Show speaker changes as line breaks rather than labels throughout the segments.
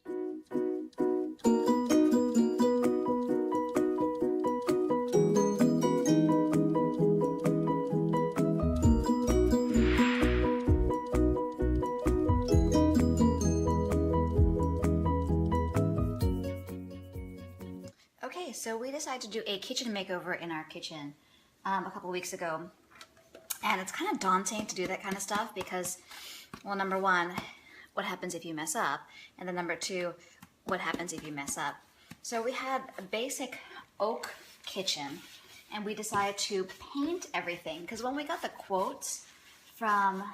Okay, so we decided to do a kitchen makeover in our kitchen a couple weeks ago. And it's kind of daunting to do that kind of stuff because, well, number one, what happens if you mess up? And then number two, what happens if you mess up? So we had a basic oak kitchen and we decided to paint everything because when we got the quotes from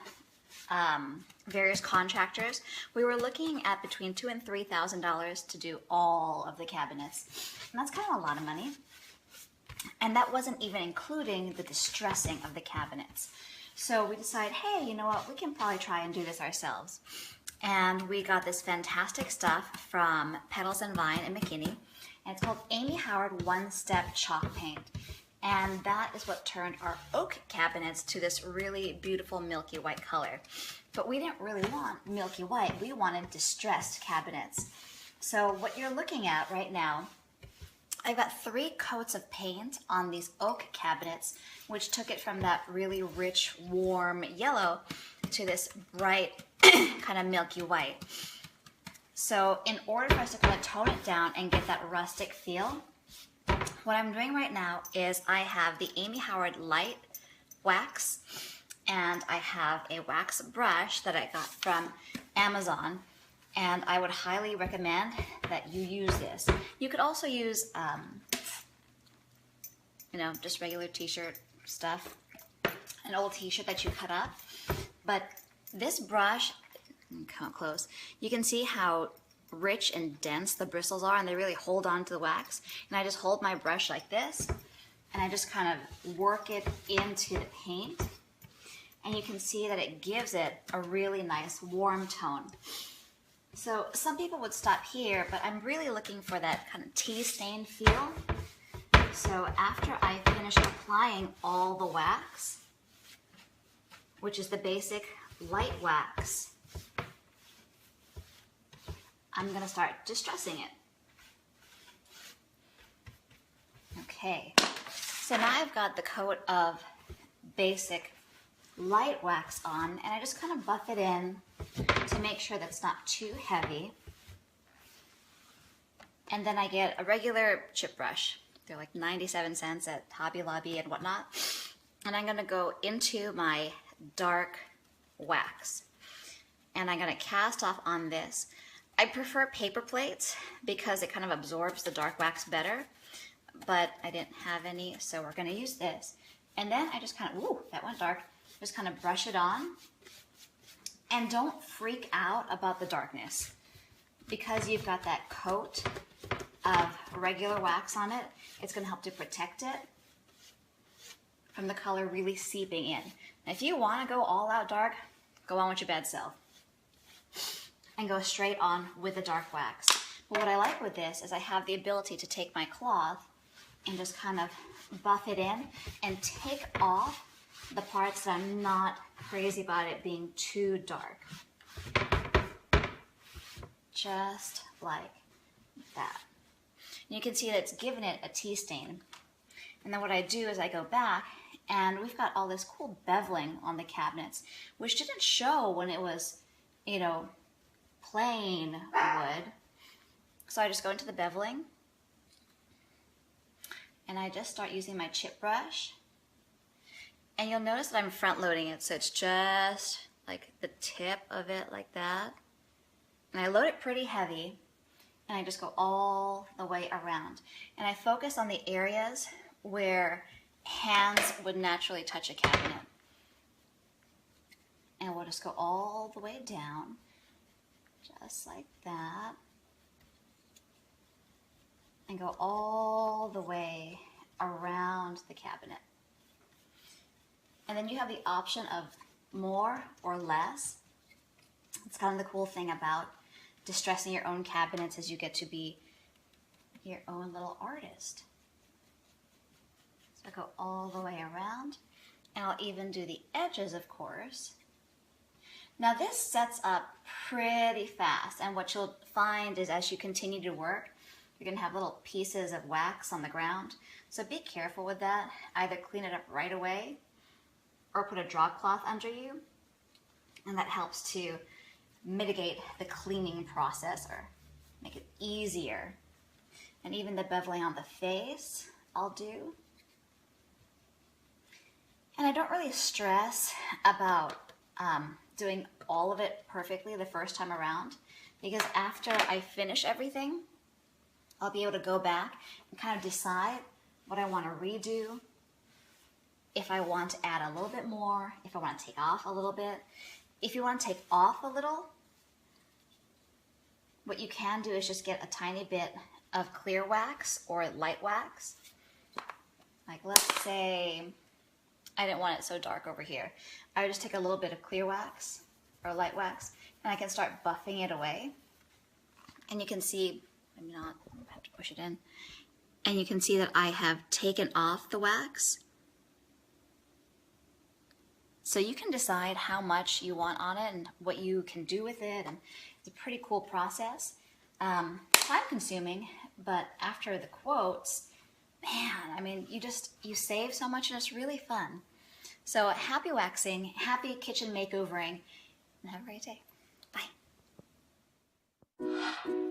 various contractors, we were looking at between $2,000 and $3,000 to do all of the cabinets. And that's kind of a lot of money. And that wasn't even including the distressing of the cabinets. So we decided, hey, you know what, we can probably try and do this ourselves. And we got this fantastic stuff from Petals and Vine in McKinney. And it's called Amy Howard One Step Chalk Paint. And that is what turned our oak cabinets to this really beautiful milky white color. But we didn't really want milky white. We wanted distressed cabinets. So what you're looking at right now, I've got 3 coats of paint on these oak cabinets, which took it from that really rich, warm yellow to this bright kind of milky white. So in order for us to kind of tone it down and get that rustic feel, what I'm doing right now is I have the Amy Howard Light Wax, and I have a wax brush that I got from Amazon, and I would highly recommend that you use this. You could also use, just regular t-shirt stuff, an old t-shirt that you cut up, but this brush, come up close, you can see how rich and dense the bristles are and they really hold on to the wax. And I just hold my brush like this and I just kind of work it into the paint, and you can see that it gives it a really nice warm tone. So some people would stop here, but I'm really looking for that kind of tea stain feel. So after I finish applying all the wax, which is the basic light wax, I'm going to start distressing it. Okay, so now I've got the coat of basic light wax on, and I just kind of buff it in to make sure that's not too heavy. And then I get a regular chip brush. They're like 97 cents at Hobby Lobby and whatnot. And I'm going to go into my dark wax. And I'm going to cast off on this. I prefer paper plates because it kind of absorbs the dark wax better, but I didn't have any, so we're going to use this. And then I just kind of, ooh, that went dark, just kind of brush it on. And don't freak out about the darkness because you've got that coat of regular wax on it. It's going to help to protect it from the color really seeping in. Now, if you want to go all out dark, go on with your bad self and go straight on with the dark wax. But what I like with this is I have the ability to take my cloth and just kind of buff it in and take off the parts that I'm not crazy about it being too dark. Just like that. And you can see that it's given it a tea stain. And then what I do is I go back and we've got all this cool beveling on the cabinets, which didn't show when it was, plain wood. So I just go into the beveling and I just start using my chip brush. And you'll notice that I'm front loading it, so it's just like the tip of it like that. And I load it pretty heavy and I just go all the way around. And I focus on the areas where hands would naturally touch a cabinet. And we'll just go all the way down, just like that. And go all the way around the cabinet. And then you have the option of more or less. It's kind of the cool thing about distressing your own cabinets is you get to be your own little artist. So I go all the way around, and I'll even do the edges, of course. Now this sets up pretty fast, and what you'll find is as you continue to work, you're gonna have little pieces of wax on the ground. So be careful with that. Either clean it up right away or put a drop cloth under you, and that helps to mitigate the cleaning process or make it easier. And even the beveling on the face, I'll do. And I don't really stress about doing all of it perfectly the first time around, because after I finish everything, I'll be able to go back and kind of decide what I want to redo, if I want to add a little bit more, if I want to take off a little bit. If you want to take off a little, what you can do is just get a tiny bit of clear wax or light wax. Like let's say, I didn't want it so dark over here. I would just take a little bit of clear wax or light wax, and I can start buffing it away. And you can see, maybe not, I have to push it in. And you can see that I have taken off the wax. So you can decide how much you want on it and what you can do with it. And it's a pretty cool process. Time consuming, but after the quotes, man, I mean, you save so much and it's really fun. So happy waxing, happy kitchen makeovering, and have a great day. Bye.